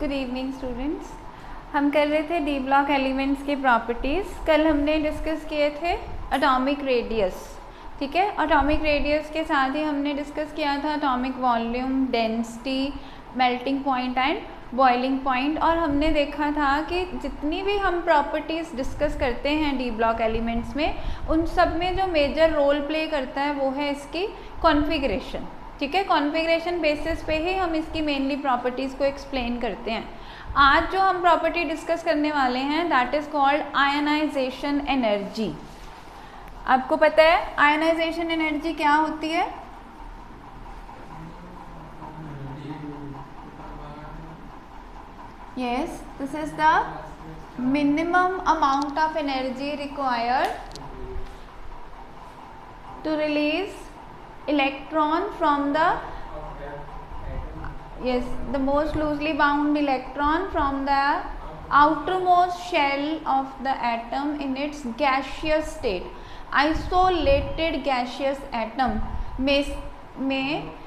Good evening students. हम कर रहे थे डी ब्लॉक एलिमेंट्स के प्रॉपर्टीज़। कल हमने डिस्कस किए थे एटॉमिक रेडियस, ठीक है। एटॉमिक रेडियस के साथ ही हमने डिस्कस किया था atomic volume, density, melting point and boiling point. और हमने देखा था कि जितनी भी हम प्रॉपर्टीज़ डिस्कस करते हैं डी ब्लॉक एलिमेंट्स में, उन सब में जो मेजर रोल प्ले करता है वो है इसकी कॉन्फ़िगरेशन, ठीक है। कॉन्फ़िगरेशन बेसिस पे ही हम इसकी मेनली प्रॉपर्टीज़ को एक्सप्लेन करते हैं। आज जो हम प्रॉपर्टी डिस्कस करने वाले हैं that is called ionization energy. आपको पता है आयनाइजेशन एनर्जी क्या होती है? Yes, this is the minimum amount of energy required to release electron from the the most loosely bound electron from the outermost shell of the atom in its gaseous state. Isolated gaseous atom में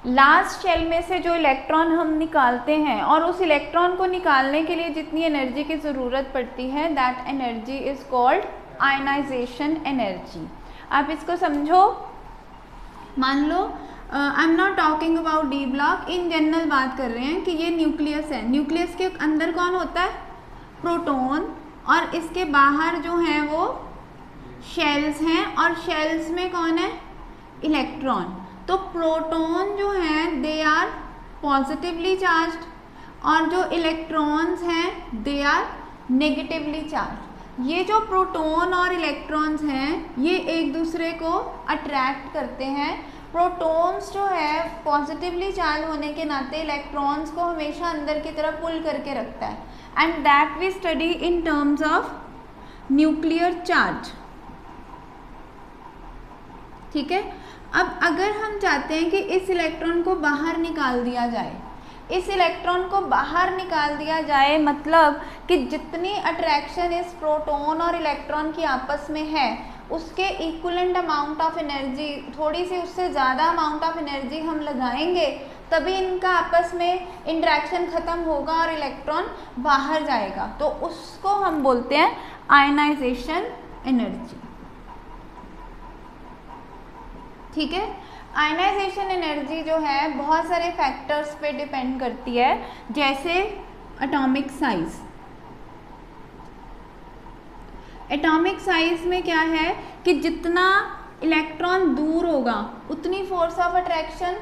last shell में से जो electron हम निकालते हैं और उस electron को निकालने के लिए जितनी एनर्जी की ज़रूरत पड़ती है that energy is called ionization energy. आप इसको समझो। मान लो I am not talking about D block, in general बात कर रहे हैं कि ये न्यूक्लियस है। न्यूक्लियस के अंदर कौन होता है? प्रोटॉन। और इसके बाहर जो हैं वो शेल्स हैं, और शेल्स में कौन है? इलेक्ट्रॉन। तो प्रोटॉन जो हैं दे आर पॉजिटिवली चार्ज्ड और जो इलेक्ट्रॉन्स हैं दे आर नेगेटिवली चार्ज। ये जो प्रोटॉन और इलेक्ट्रॉन्स हैं ये एक दूसरे को अट्रैक्ट करते हैं। प्रोटॉन्स जो है पॉजिटिवली चार्ज होने के नाते इलेक्ट्रॉन्स को हमेशा अंदर की तरफ पुल करके रखता है, and that we study in terms of nuclear charge, ठीक है। अब अगर हम चाहते हैं कि इस इलेक्ट्रॉन को बाहर निकाल दिया जाए, इस इलेक्ट्रॉन को बाहर निकाल दिया जाए मतलब कि जितनी अट्रैक्शन इस प्रोटॉन और इलेक्ट्रॉन की आपस में है उसके इक्विवेलेंट अमाउंट ऑफ एनर्जी, थोड़ी सी उससे ज़्यादा अमाउंट ऑफ एनर्जी हम लगाएंगे तभी इनका आपस में इंटरेक्शन ख़त्म होगा और इलेक्ट्रॉन बाहर जाएगा। तो उसको हम बोलते हैं आयनाइजेशन एनर्जी, ठीक है। आयनाइजेशन एनर्जी जो है बहुत सारे फैक्टर्स पे डिपेंड करती है, जैसे एटॉमिक साइज। एटॉमिक साइज में क्या है कि जितना इलेक्ट्रॉन दूर होगा उतनी फोर्स ऑफ अट्रैक्शन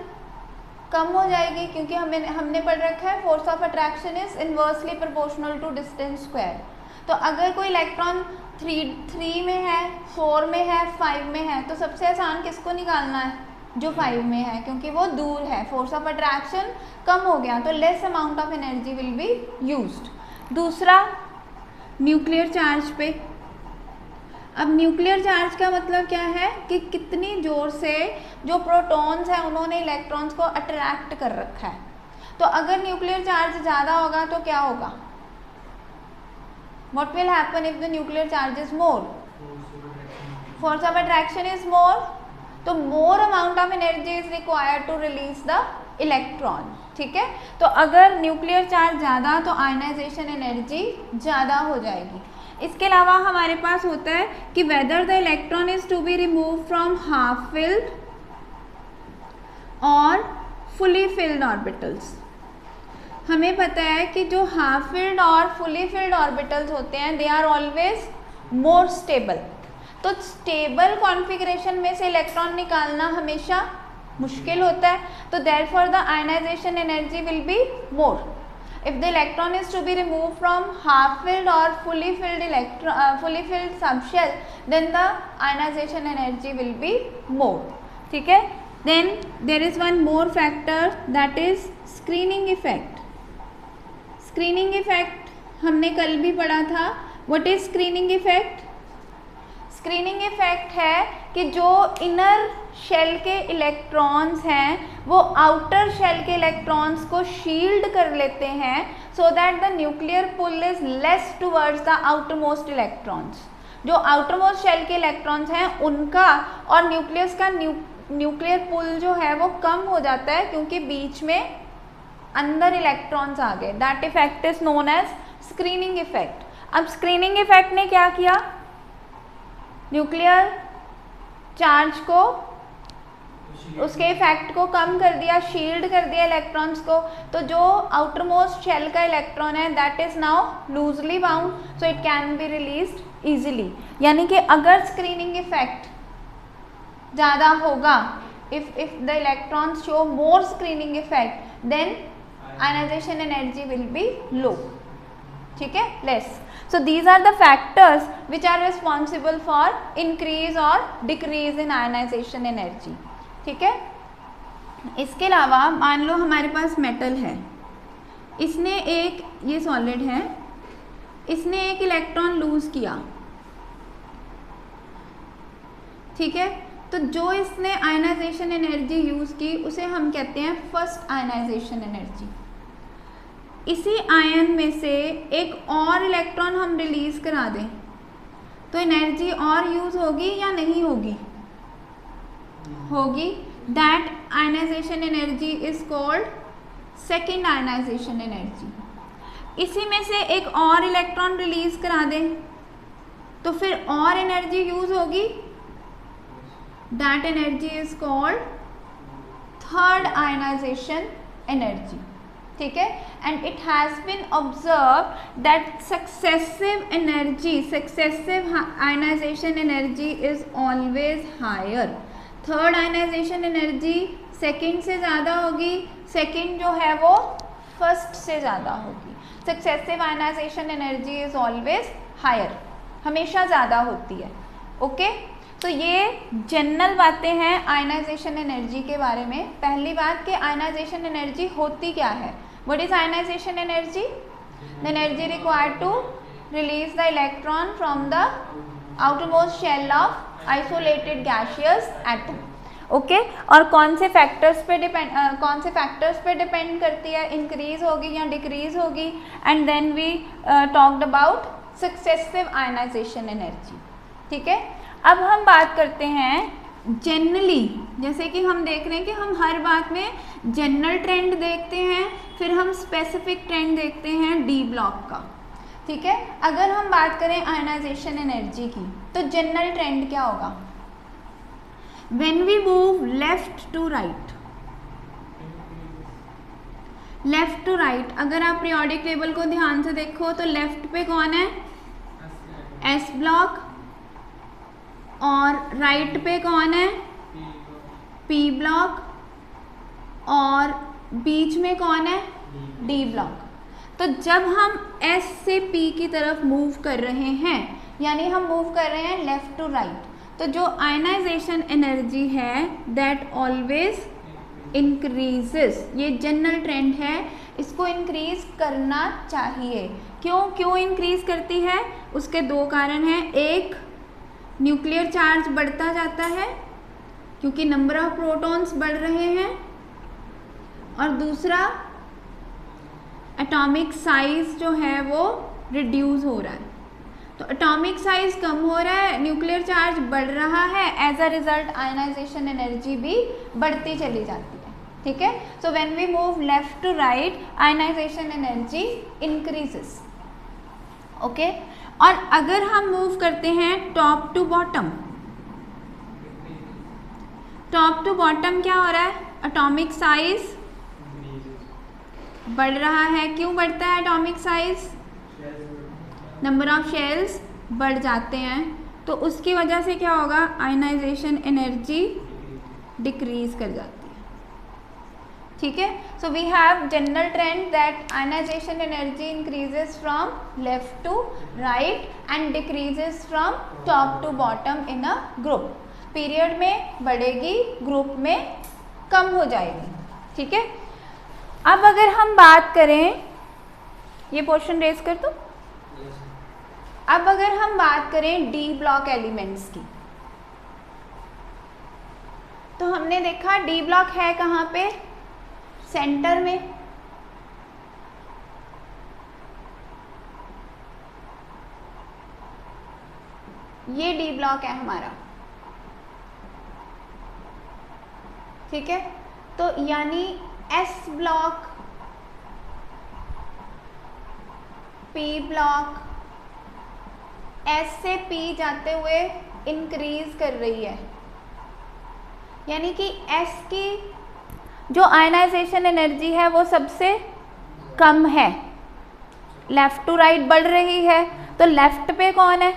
कम हो जाएगी, क्योंकि हमने पढ़ रखा है force of attraction is inversely proportional to distance square. तो अगर कोई इलेक्ट्रॉन 3 में है, 4 में है, 5 में है, तो सबसे आसान किसको निकालना है? जो 5 में है, क्योंकि वो दूर है, फोर्स ऑफ अट्रैक्शन कम हो गया, तो less amount of energy will be used. दूसरा न्यूक्लियर चार्ज पे। अब न्यूक्लियर चार्ज का मतलब क्या है कि कितनी जोर से जो प्रोटॉन्स हैं उन्होंने इलेक्ट्रॉन्स को अट्रैक्ट कर रखा है। तो अगर न्यूक्लियर चार्ज ज़्यादा होगा तो क्या होगा? What will happen if the nuclear charge is more? Force of attraction is more, तो more amount of energy is required to release the electron, ठीक है। तो अगर न्यूक्लियर चार्ज ज़्यादा तो आयनाइजेशन एनर्जी ज़्यादा हो जाएगी। इसके अलावा हमारे पास होता है कि whether the electron is to be removed from half filled और fully filled orbitals। हमें पता है कि जो हाफ फिल्ड और फुली फिल्ड ऑर्बिटल्स होते हैं they are always more stable. तो स्टेबल कॉन्फ़िगरेशन में से इलेक्ट्रॉन निकालना हमेशा मुश्किल होता है, तो therefore the ionization energy will be more. If the electron is to be remove from half filled और fully filled subshell then the ionization energy will be more, ठीक है। Then there is one more factor that is screening effect. Screening effect हमने कल भी पढ़ा था। What is screening effect? Screening effect है कि जो इनर शेल के इलेक्ट्रॉन्स हैं वो आउटर शेल के इलेक्ट्रॉन्स को शील्ड कर लेते हैं so that the nuclear pull is less towards the outermost electrons. जो आउटर मोस्ट शेल के इलेक्ट्रॉन्स हैं उनका और न्यूक्लियस का न्यूक्लियर पुल जो है वो कम हो जाता है, क्योंकि बीच में अंदर इलेक्ट्रॉन्स आ गए, that effect is known as screening effect. अब स्क्रीनिंग इफेक्ट ने क्या किया, न्यूक्लियर चार्ज को, उसके इफेक्ट को कम कर दिया, शील्ड कर दिया इलेक्ट्रॉन्स को। तो जो आउटर मोस्ट शेल का इलेक्ट्रॉन है that is now loosely bound, so it can be released easily. यानी कि अगर स्क्रीनिंग इफेक्ट ज़्यादा होगा, if the electrons show more screening effect, then ionization energy will be low, ठीक है, less. So these are the factors which are responsible for increase or decrease in ionization energy, ठीक है। इसके अलावा मान लो हमारे पास मेटल है, इसने एक, ये सॉलिड है, इसने एक इलेक्ट्रॉन लूज किया, ठीक है। तो जो इसने आयनाइजेशन एनर्जी यूज़ की उसे हम कहते हैं फर्स्ट आयनाइजेशन एनर्जी। इसी आयन में से एक और इलेक्ट्रॉन हम रिलीज करा दें तो एनर्जी और यूज़ होगी या नहीं होगी, होगी। That ionization energy is called second ionization energy. इसी में से एक और इलेक्ट्रॉन रिलीज करा दें तो फिर और एनर्जी यूज़ होगी, that energy is called third ionization energy, ठीक है। and it has been observed that successive ionization energy is always higher। third ionization energy second से ज़्यादा होगी, second जो है वो first से ज़्यादा होगी। successive ionization energy is always higher, हमेशा ज़्यादा होती है, ओके। तो ये जनरल बातें हैं आयनाइजेशन एनर्जी के बारे में। पहली बात कि आयनाइजेशन एनर्जी होती क्या है, what is ionization energy, the energy required to release the electron from the outermost shell of isolated gaseous atom, okay. और कौन से फैक्टर्स पे डिपेंड करती है, इंक्रीज होगी या डिक्रीज होगी। And then we talked about successive ionization energy, ठीक है। अब हम बात करते हैं जनरली, जैसे कि हम देख रहे हैं कि हम हर बात में जनरल ट्रेंड देखते हैं, फिर हम स्पेसिफिक ट्रेंड देखते हैं डी ब्लॉक का, ठीक है। अगर हम बात करें आयनाइजेशन एनर्जी की तो जनरल ट्रेंड क्या होगा, when we move left to right, left to right, अगर आप पीरियोडिक टेबल को ध्यान से देखो तो लेफ्ट पे कौन है, एस ब्लॉक, और राइट पे कौन है, पी ब्लॉक, और बीच में कौन है, डी ब्लॉक। तो जब हम एस से पी की तरफ मूव कर रहे हैं, यानी हम मूव कर रहे हैं लेफ्ट टू राइट, तो जो आयनाइजेशन एनर्जी है दैट ऑलवेज इंक्रीजेस। ये जनरल ट्रेंड है, इसको इंक्रीज करना चाहिए। क्यों इंक्रीज करती है, उसके दो कारण हैं। एक, न्यूक्लियर चार्ज बढ़ता जाता है क्योंकि नंबर ऑफ प्रोटॉन्स बढ़ रहे हैं, और दूसरा एटॉमिक साइज जो है वो रिड्यूस हो रहा है। तो एटॉमिक साइज कम हो रहा है, न्यूक्लियर चार्ज बढ़ रहा है, as a result ionization energy भी बढ़ती चली जाती है, ठीक है। So when we move left to right ionization energy increases, okay. और अगर हम मूव करते हैं top to bottom, top to bottom क्या हो रहा है, एटॉमिक साइज बढ़ रहा है। क्यों बढ़ता है atomic size, number of shells बढ़ जाते हैं, तो उसकी वजह से क्या होगा, आयनाइजेशन एनर्जी डिक्रीज कर जाती है, ठीक है। So we have general trend that ionization energy increases from left to right and decreases from top to bottom in a group. Period में बढ़ेगी, ग्रुप में कम हो जाएगी, ठीक है। अब अगर हम बात करें, ये पोर्शन रेज कर दो। अब अगर हम बात करें डी ब्लॉक एलिमेंट्स की, तो हमने देखा डी ब्लॉक है कहाँ पे, सेंटर में। ये डी ब्लॉक है हमारा, ठीक है। तो यानी S block P block S से P जाते हुए इंक्रीज कर रही है, यानी कि S की जो आयनाइजेशन एनर्जी है वो सबसे कम है, लेफ्ट टू राइट बढ़ रही है, तो लेफ्ट पे कौन है?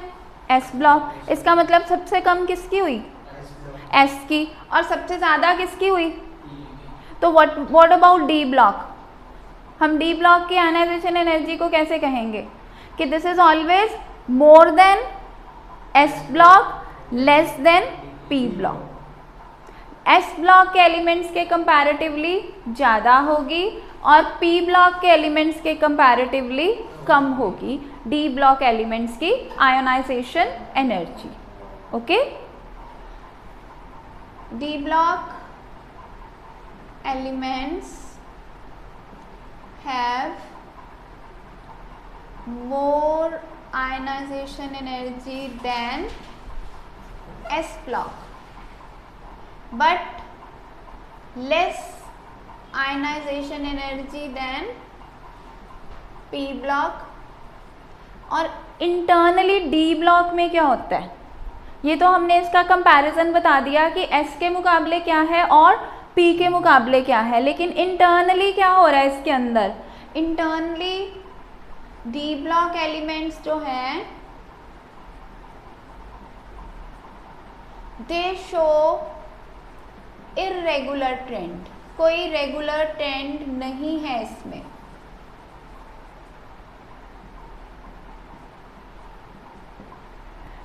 S block. इसका मतलब सबसे कम किसकी हुई? S की। और सबसे ज़्यादा किसकी हुई? तो व्हाट अबाउट D ब्लॉक? हम D ब्लॉक की आयनाइजेशन एनर्जी को कैसे कहेंगे कि this is always more than S block less than P block. S block के एलिमेंट्स के कंपैरेटिवली ज़्यादा होगी और P ब्लॉक के एलिमेंट्स के कंपैरेटिवली कम होगी D ब्लॉक एलिमेंट्स की ionization energy. Okay, D block elements have more ionization energy than S block but less ionization energy than P block। और इंटरनली D ब्लॉक में क्या होता है, ये तो हमने इसका कंपैरिजन बता दिया कि S के मुकाबले क्या है और P के मुकाबले क्या है, लेकिन इंटरनली क्या हो रहा है इसके अंदर? इंटरनली D ब्लॉक एलिमेंट्स जो हैं दे शो इर्रेगुलर ट्रेंड, कोई रेगुलर ट्रेंड नहीं है इसमें।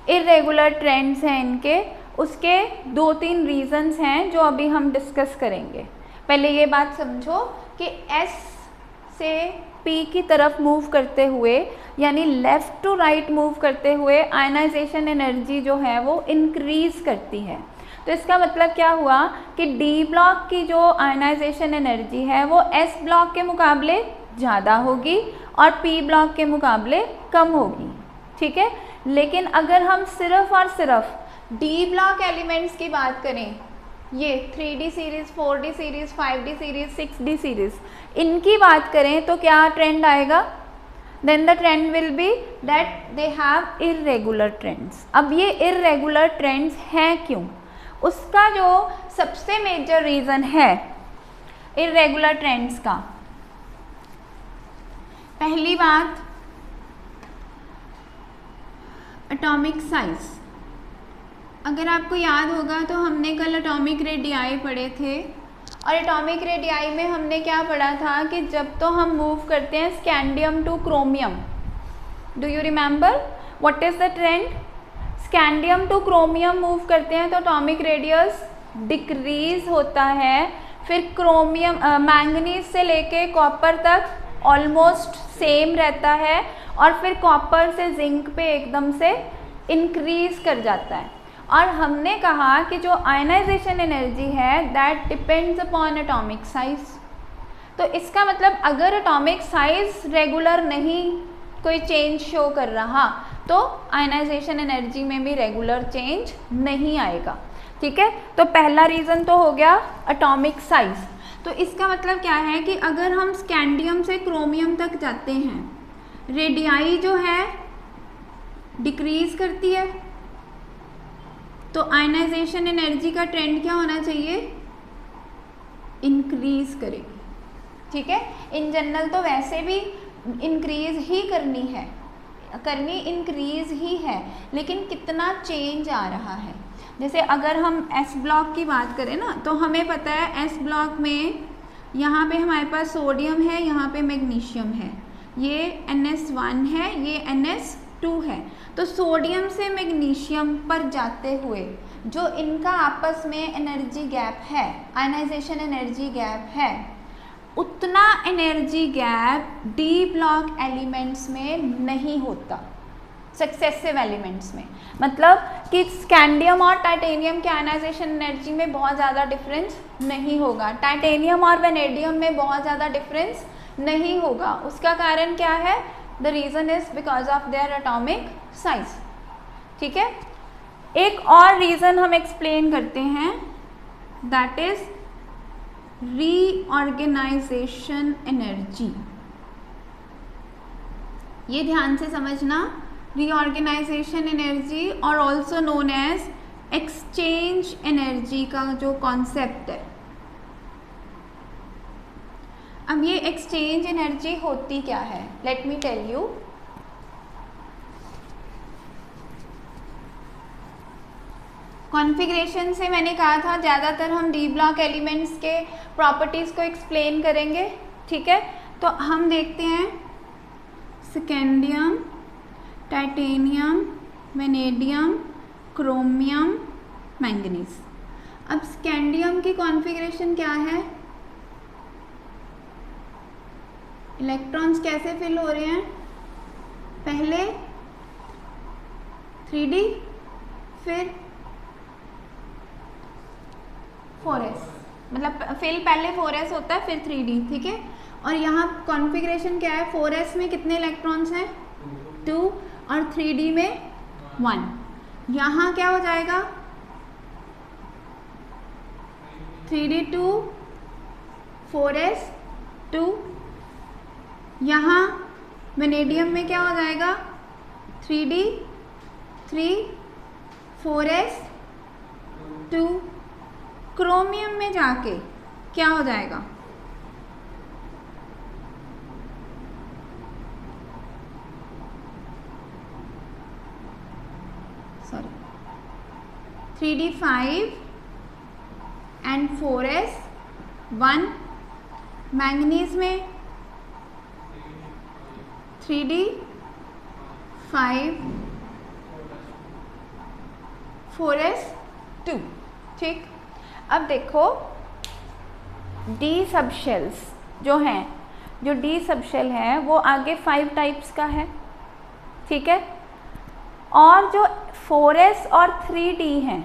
इर्रेगुलर ट्रेंड्स हैं इनके, उसके 2-3 रीजंस हैं जो अभी हम डिस्कस करेंगे। पहले ये बात समझो कि S से P की तरफ मूव करते हुए, यानी लेफ़्ट टू राइट मूव करते हुए आयनाइजेशन एनर्जी जो है वो इंक्रीज़ करती है। तो इसका मतलब क्या हुआ कि D ब्लॉक की जो आयनाइजेशन एनर्जी है वो S ब्लॉक के मुकाबले ज़्यादा होगी और P ब्लॉक के मुकाबले कम होगी। ठीक है, लेकिन अगर हम सिर्फ और सिर्फ D ब्लॉक एलिमेंट्स की बात करें, ये 3D series, 4D series, 5D series, 6D series, इनकी बात करें तो क्या ट्रेंड आएगा? Then the trend will be that they have irregular trends. अब ये इर्रेगुलर ट्रेंड्स हैं क्यों? उसका जो सबसे मेजर रीज़न है इर्रेगुलर ट्रेंड्स का, पहली बात एटॉमिक साइज। अगर आपको याद होगा तो हमने कल एटॉमिक रेडियाई पढ़े थे और एटॉमिक रेडियाई में हमने क्या पढ़ा था कि जब तो हम मूव करते हैं scandium two chromium, do you remember what is the trend? Scandium two chromium move करते हैं तो एटॉमिक रेडियस डिक्रीज होता है, फिर क्रोमियम मैंगनीज से लेके कॉपर तक ऑलमोस्ट सेम रहता है और फिर कॉपर से जिंक पे एकदम से इंक्रीज कर जाता है। और हमने कहा कि जो आयनाइजेशन एनर्जी है that depends upon atomic size. तो इसका मतलब अगर एटॉमिक साइज रेगुलर नहीं कोई चेंज शो कर रहा तो आयनाइजेशन एनर्जी में भी रेगुलर चेंज नहीं आएगा। ठीक है, तो पहला रीज़न तो हो गया एटॉमिक साइज। तो इसका मतलब क्या है कि अगर हम स्कैंडियम से क्रोमियम तक जाते हैं, रेडियाई जो है डिक्रीज करती है, तो आयनाइजेशन एनर्जी का ट्रेंड क्या होना चाहिए? इंक्रीज करेगी। ठीक है, इन जनरल तो वैसे भी इंक्रीज ही करनी इंक्रीज ही है, लेकिन कितना चेंज आ रहा है। जैसे अगर हम S ब्लॉक की बात करें ना, तो हमें पता है S ब्लॉक में यहाँ पे हमारे पास सोडियम है, यहाँ पे मैग्नीशियम है, ये NS1 है, ये NS2 है। तो सोडियम से मैग्नीशियम पर जाते हुए जो इनका आपस में एनर्जी गैप है, आयनाइजेशन एनर्जी गैप है, उतना energy gap D block elements में नहीं होता, सक्सेसिव एलिमेंट्स में। मतलब कि स्कैंडियम और टाइटेनियम के आयनाइजेशन एनर्जी में बहुत ज़्यादा डिफरेंस नहीं होगा, टाइटेनियम और वेनेडियम में बहुत ज़्यादा डिफरेंस नहीं होगा। उसका कारण क्या है? The reason is because of their atomic size. ठीक है, एक और रीज़न हम एक्सप्लेन करते हैं, दैट इज़ रीऑर्गेनाइजेशन एनर्जी। ये ध्यान से समझना, रीऑर्गेनाइजेशन एनर्जी और also known as exchange energy का जो कॉन्सेप्ट है। अब ये एक्सचेंज एनर्जी होती क्या है, let me tell you. Configuration से मैंने कहा था ज़्यादातर हम डी ब्लॉक एलिमेंट्स के प्रॉपर्टीज़ को एक्सप्लेन करेंगे, ठीक है। तो हम देखते हैं scandium, titanium, vanadium, chromium, manganese. अब स्कैंडियम की कॉन्फ़िगरेशन क्या है, इलेक्ट्रॉन्स कैसे फिल हो रहे हैं, पहले 3D फिर 4s, मतलब फिल पहले 4s होता है फिर 3D, ठीक है। और यहाँ कॉन्फ़िगरेशन क्या है, 4s में कितने इलेक्ट्रॉन्स हैं 2 और 3D में 1। यहाँ क्या हो जाएगा 3D 2 4s 2। यहाँ वेनेडियम में क्या हो जाएगा 3D 3 4s 2। क्रोमियम में जाके क्या हो जाएगा, sorry 3D 5 and 4s 1। Manganese में 3D 5 4s 2, ठीक। अब देखो डी सबशेल्स जो हैं, जो डी सबशेल है वो आगे 5 टाइप्स का है, ठीक है। और जो 4s और 3D हैं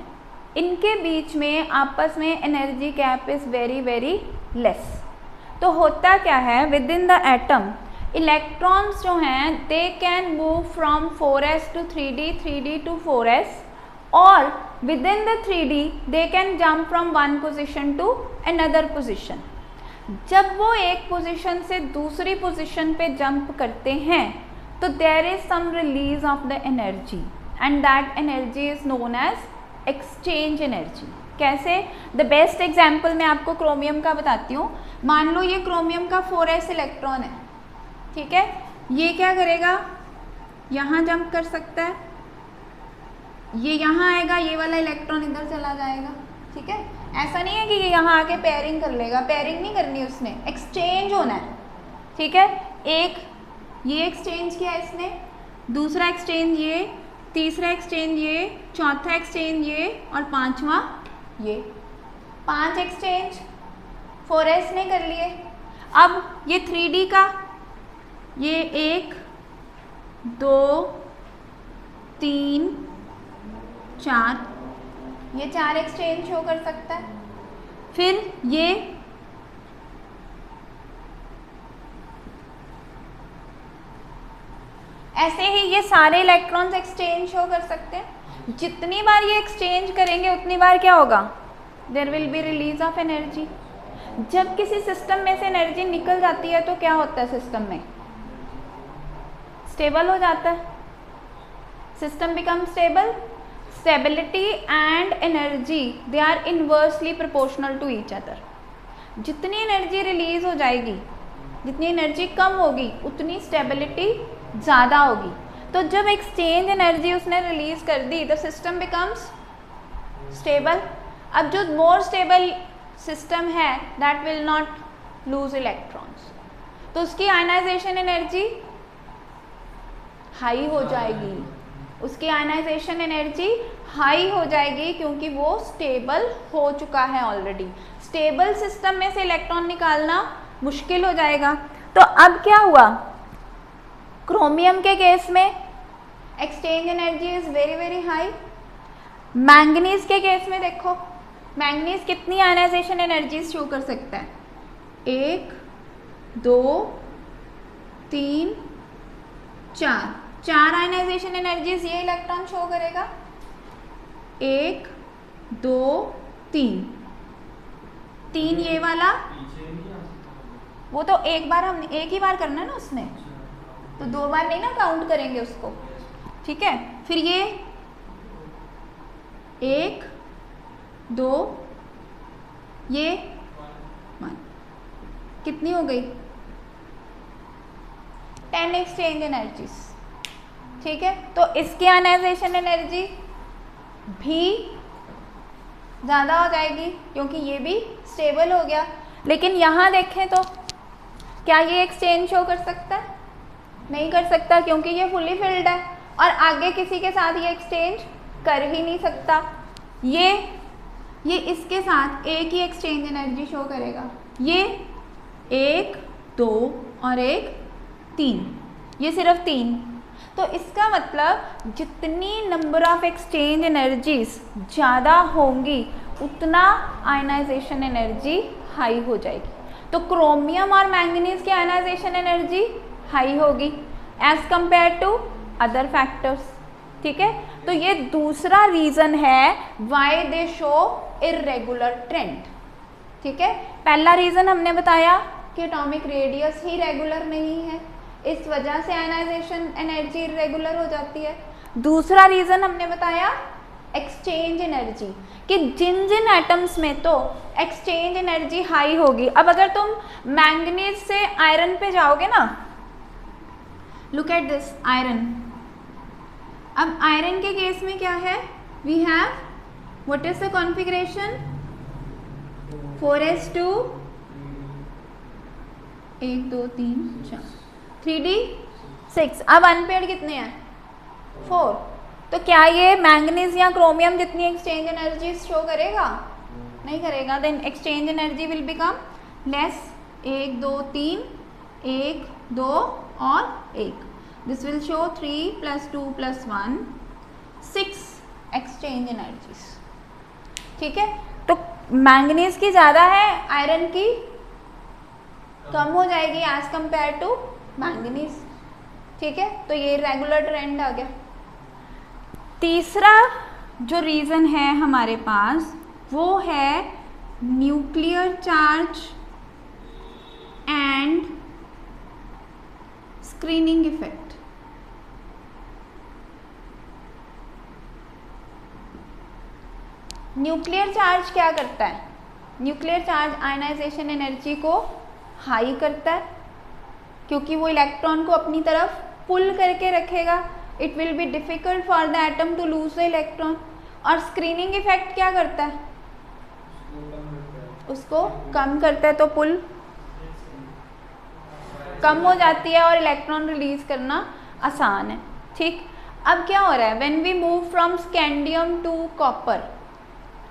इनके बीच में आपस में energy gap is very very less. तो होता क्या है, within the atom electrons जो हैं they can move from 4s to 3D 3D to 4s, और within the 3D they can jump from one position to another position. जब वो एक पोजिशन से दूसरी पोजिशन पे जंप करते हैं तो there is some release of the energy and that energy is known as exchange energy. कैसे, द बेस्ट एग्जाम्पल मैं आपको क्रोमियम का बताती हूँ। मान लो ये क्रोमियम का 4s इलेक्ट्रॉन है, ठीक है। ये क्या करेगा, यहाँ जंप कर सकता है, ये यहाँ आएगा, ये वाला इलेक्ट्रॉन इधर चला जाएगा, ठीक है। ऐसा नहीं है कि ये यहाँ आके पेयरिंग कर लेगा, पेयरिंग नहीं करनी उसने, एक्सचेंज होना है, ठीक है। एक ये एक्सचेंज किया इसने, दूसरा एक्सचेंज ये, तीसरा एक्सचेंज ये, चौथा एक्सचेंज ये और पांचवा ये। 5 एक्सचेंज 4s ने कर लिए। अब ये 3D का ये 1 2 3 4, ये 4 एक्सचेंज शो कर सकता है। फिर ये ऐसे ही ये सारे इलेक्ट्रॉन्स एक्सचेंज शो कर सकते हैं। जितनी बार ये एक्सचेंज करेंगे उतनी बार क्या होगा, there will be release of energy. जब किसी सिस्टम में से एनर्जी निकल जाती है तो क्या होता है, सिस्टम में स्टेबल हो जाता है, system become stable. Stability and energy they are inversely proportional to each other. जितनी एनर्जी रिलीज हो जाएगी, जितनी एनर्जी कम होगी उतनी स्टेबिलिटी ज़्यादा होगी। तो जब एक्सचेंज एनर्जी उसने रिलीज कर दी द सिस्टम बिकम्स स्टेबल। अब जो मोर स्टेबल सिस्टम है that will not lose electrons, तो उसकी आयनाइजेशन एनर्जी हाई हो जाएगी, उसकी आयनाइजेशन एनर्जी हाई हो जाएगी क्योंकि वो स्टेबल हो चुका है ऑलरेडी। स्टेबल सिस्टम में से इलेक्ट्रॉन निकालना मुश्किल हो जाएगा। तो अब क्या हुआ, क्रोमियम के केस में exchange energy is very very high. Manganese के केस में देखो, मैंगनीज कितनी आयनाइजेशन एनर्जी शो कर सकता है, 1 2 3 4, 4 आयनाइजेशन एनर्जीज ये इलेक्ट्रॉन शो करेगा, 1 2 3 3 ये वाला, वो तो एक ही बार करना है ना उसने, तो 2 बार नहीं ना काउंट करेंगे उसको, ठीक है। फिर ये 1 2, ये 1, कितनी हो गई 10 एक्सचेंज एनर्जीज, ठीक है। तो इसकी आयनाइजेशन एनर्जी भी ज़्यादा हो जाएगी क्योंकि ये भी स्टेबल हो गया। लेकिन यहाँ देखें तो क्या ये एक्सचेंज शो कर सकता है? नहीं कर सकता क्योंकि ये फुली फिल्ड है और आगे किसी के साथ ये एक्सचेंज कर ही नहीं सकता। ये इसके साथ एक ही एक्सचेंज एनर्जी शो करेगा, ये 1 2 और 1 3, ये सिर्फ 3। तो इसका मतलब जितनी नंबर ऑफ एक्सचेंज एनर्जीज ज़्यादा होंगी उतना आयनाइजेशन एनर्जी हाई हो जाएगी। तो क्रोमियम और मैंगनीज की आयनाइजेशन एनर्जी हाई होगी as compare to other factors, ठीक है। तो ये दूसरा रीज़न है why they show irregular trend, ठीक है। पहला रीज़न हमने बताया कि एटॉमिक रेडियस ही रेगुलर नहीं है, इस वजह से आयनाइजेशन एनर्जी इर्रेगुलर हो जाती है। दूसरा रीज़न हमने बताया एक्सचेंज एनर्जी, कि जिन जिन एटम्स में तो एक्सचेंज एनर्जी हाई होगी। अब अगर तुम मैंगनीज से आयरन पे जाओगे ना, लुक एट दिस आयरन। अब आयरन के केस में क्या है, we have what is the configuration 4s2 1 2 3 4 3d6। अब अनपेयर्ड कितने हैं 4। तो क्या ये मैंगनीज या क्रोमियम जितनी एक्सचेंज एनर्जी शो करेगा? नहीं करेगा। Then exchange energy will become less, 1 2 3 1 2 और 1। This will show 3 + 2 + 1 6 exchange energies, ठीक है। तो मैंगनीज की ज़्यादा है, आयरन की कम हो जाएगी एज कंपेयर टू मैंगनीज, ठीक है। तो ये रेगुलर ट्रेंड आ गया। तीसरा जो रीज़न है हमारे पास वो है nuclear charge and screening effect. Nuclear charge क्या करता है? न्यूक्लियर चार्ज आयनाइजेशन एनर्जी को हाई करता है क्योंकि वो इलेक्ट्रॉन को अपनी तरफ पुल करके रखेगा। It will be difficult for the atom to lose the electron. और स्क्रीनिंग इफेक्ट क्या करता है? उसको कम करता है, तो पुल कम हो जाती है और इलेक्ट्रॉन रिलीज करना आसान है, ठीक। अब क्या हो रहा है, when we move from scandium to copper,